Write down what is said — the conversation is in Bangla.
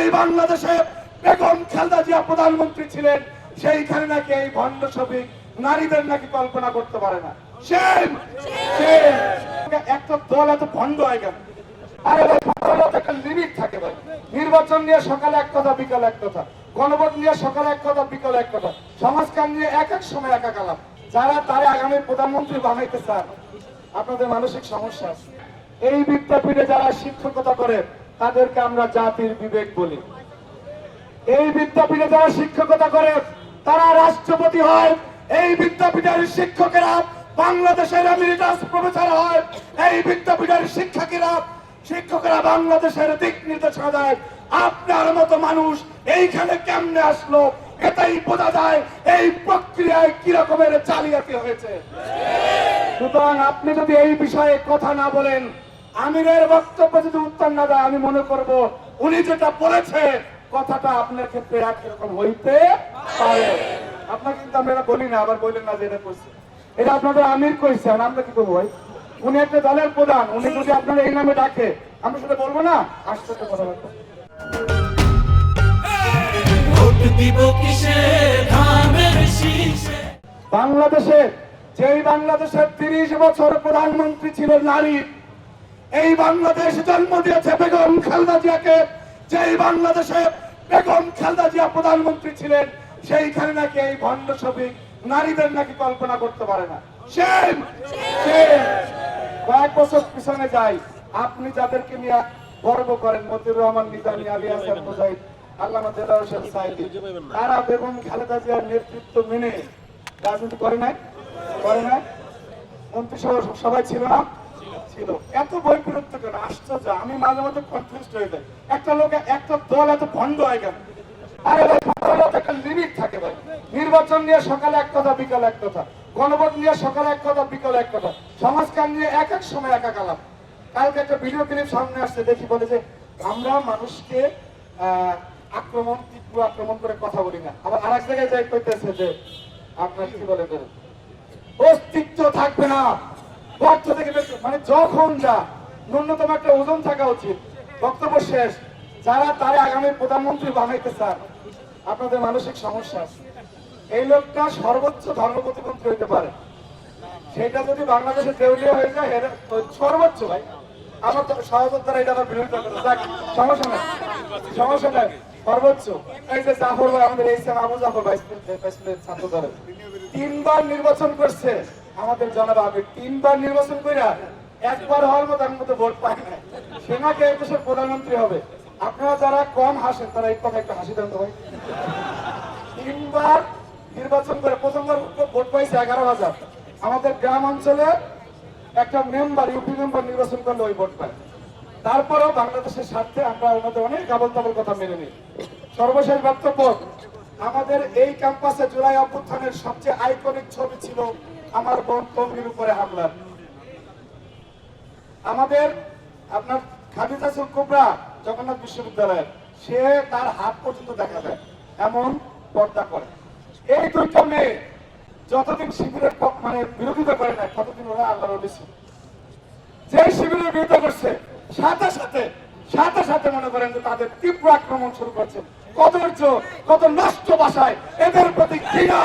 যেই বাংলাদেশে বেগম খালেদা জিয়া প্রধানমন্ত্রী ছিলেন সেইখানে নাকি এই ভণ্ড ছবি নারীদের নাকি কল্পনা করতে পারে না। একটা দল এত ভণ্ড হয় কেন? আরে একটা লিমিট থাকে ভাই। নির্বাচন নিয়ে সকালে এক কথা, বিকালে এক কথা, গণভোট নিয়ে সকালে এক কথা, বিকালে এক কথা, সমাজকার নিয়ে এক এক সময় এক এক আলাপ। যারা তারা আগামী প্রধানমন্ত্রী বানাইতে চান, আপনাদের মানসিক সমস্যা আছে। এই বিদ্যাপীঠে যারা শিক্ষকতা করে তাদেরকে আমরা জাতির বিবেক বলি। এই বিদ্যাপীঠে যারা শিক্ষকতা করে তারা রাষ্ট্রপতি হয়। এই বিদ্যাপীঠের শিক্ষকেরা বাংলাদেশের এমিরিটাস প্রফেসর হয়। এই বিদ্যাপীঠের শিক্ষকেরা বাংলাদেশের দিক নির্দেশনা দেয়। আপনার মতো মানুষ এইখানে কেমনে আসলো এটাই বোঝা যায় এই প্রক্রিয়ায় কি রকমের জালিয়াতি হয়েছে। সুতরাং আপনি যদি এই বিষয়ে কথা না বলেন, আমিরের বক্তব্য যদি উত্তর না দেয়, আমি মনে করব উনি যেটা বলেছে কথাটা আপনার ক্ষেত্রে একরকম হইতে পারে। আপনাকে কিন্তু আমরা বলি না, আবার বললেন না যে এটা করছে, এটা আপনাদের আমির কইছে, আর আমরা কি করবো ভাই? উনি একটা দলের প্রধান, উনি যদি আপনারা এই নামে ডাকে আমরা সেটা বলবো না? আসতে কথা বলবো। বাংলাদেশে যেই বাংলাদেশের 30 বছর প্রধানমন্ত্রী ছিলেন নারী, এই বাংলাদেশ জন্ম দিয়েছে বেগম খালেদা জিয়াকে। যেই বাংলাদেশে বেগম খালেদা জিয়া প্রধানমন্ত্রী ছিলেন সেইখানে নাকি এই ভণ্ড ছবি নারীদের নাকি কল্পনা করতে পারে না। কয়েক বছর পিছনে যাই, আপনি যাদেরকে নিয়ে গর্ব করেন, মতিউর রহমান নিজামী, আলী হাসান মুজাহিদ, আল্লামা দেলোয়ার হোসেন সাঈদী, তারা বেগম খালেদা জিয়ার নেতৃত্ব মেনে রাজনীতি করে নাই? মন্ত্রিসভা সবাই ছিল না? ছিল। এত বৈপরীত্য কেন? আশ্চর্য। আমি মাঝে মাঝে কনফিউজড হয়ে যাই, একটা দল এত ভণ্ড হয় কেন? আরে ভাই, একটা লিমিট থাকে ভাই। নির্বাচন নিয়ে সকালে এক কথা, বিকালে এক কথা, গণভোট নিয়ে সকালে এক কথা, বিকালে এক কথা, সমাজকার নিয়ে এক এক সময় এক এক আলাপ। কালকে একটা ভিডিও ক্লিপ সামনে আসছে, দেখি বলে যে আমরা মানুষকে তীব্র আক্রমণ করে কথা বলি না। আবার আর এক জায়গায় যাই কইতেছে যে আপনার কি বলে অস্তিত্ব থাকবে না গর্ত থেকে, মানে যখন যা ন্যূনতম একটা ওজন থাকা উচিত। বক্তব্য শেষ। যারা তারা আগামী প্রধানমন্ত্রী বানাইতে চান, আপনাদের মানসিক সমস্যা আছে। এই লোকটা সর্বোচ্চ ধর্ম প্রতিমন্ত্রী হইতে পারে, সেটা যদি বাংলাদেশে দেউলিয়া হয়ে যায় সর্বোচ্চ ভাই। আমার তো সহজের দ্বারা এটা আমার বিরোধিতা করে, সমস্যা নাই, সর্বোচ্চ। এই যে জাফর ভাই, আমাদের এই আবু জাফর ভাই ছাত্র দলের 3 বার নির্বাচন করছে, আমাদের জনাব আবির 3 বার নির্বাচন করে একবার হওয়ার মতো আমি মতো ভোট পাই না। সেনাকে এই দেশের প্রধানমন্ত্রী হবে। আপনারা যারা কম হাসেন তারা এই কথা একটা হাসি দেন তো ভাই। 3 বার নির্বাচন করে প্রথমবার ভোট পাইছে 11,000। আমাদের গ্রাম অঞ্চলে একটা মেম্বার, ইউপি মেম্বার নির্বাচন করলে ওই ভোট পায়। তারপরেও বাংলাদেশের স্বার্থে আমরা ওনাদের অনেক আবল তাবল কথা মেনে নিই। সর্বশেষ বক্তব্য, আমাদের এই ক্যাম্পাসে জুলাই অভ্যুত্থানের সবচেয়ে আইকনিক ছবি ছিল আমার বোন তন্বীর উপরে হামলা। আমাদের আপনার খাদিজা কুবরা জগন্নাথ বিশ্ববিদ্যালয়ের, সে তার হাত পর্যন্ত দেখা যায় এমন পর্দা করে। এই দুইটা মেয়ে যতদিন শিবিরের মানে বিরোধিতা করে না, ততদিন ওরা আল্লাহর ওলি ছিল। যে শিবিরের বিরোধিতা করছে সাথে সাথে মনে করেন যে তাদের তীব্র আক্রমণ শুরু করছে। কত নষ্ট ভাষায় এদের প্রতি ঘৃণা।